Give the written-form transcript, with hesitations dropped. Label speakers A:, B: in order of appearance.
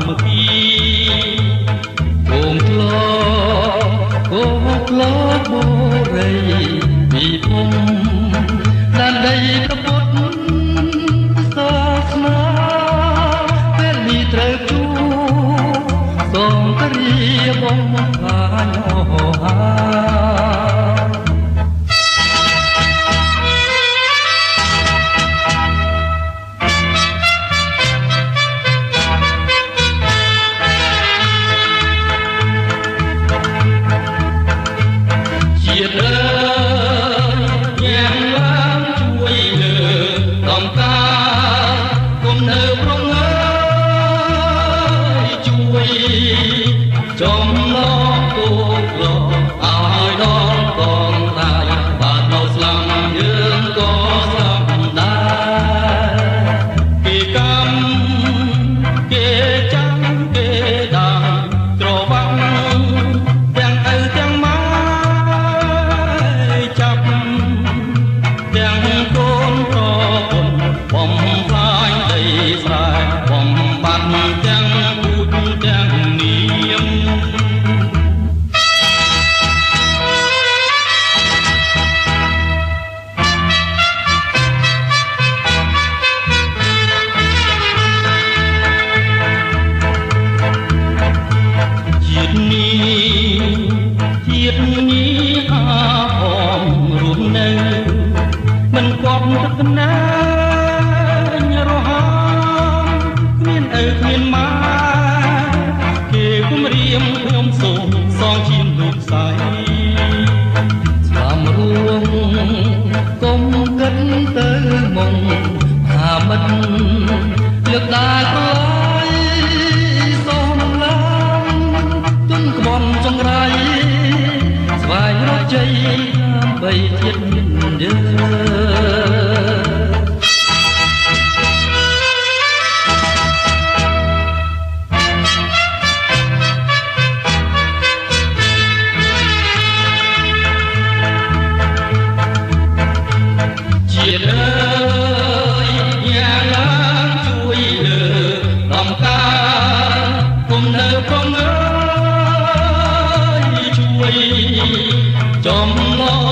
A: មគ្គីគោងក្លោគោងក្លោបូរីពីភូមិដែនដីព្រះពុទ្ធសាសនាពេលនេះត្រូវជួសូមគ្រាបងផាញ់អូហាជាតិអើយយ៉ាងឡើងជួយលើដំការគុំនៅប្រងើយជួយចំឡងគោក្លោឲ្យដល់កងរាយបាទនៅស្លាប់យើងក៏ស្លាប់ដែរគេកម្មគេចាំគេដាត្រវាំងទាំងឪទាំងម៉ែទាំងកូនប្រពន្ធបំផ្លាញដីស្រែបំបត្តិទាំងពូជទាំងនាមជាតិនេះអាផងរួមនៅមិនគប់ទឹកណារហ័សគ្មានឪគ្មានម៉ែគេគំរាមខ្ញុំសូមសងជៀនលោកស្រីស្លាមរួងកុំគិតទៅមុំថាមិនលើកដាល់ប្រឡាយសូមឡើងទុនក្បន់ចង្រៃស្វែងរកជ័យដើម្បីជាតិយើងជាតិអើយយ៉ាងឡើងជួយលើដំការគុំនៅប្រងើយជួយចំឡង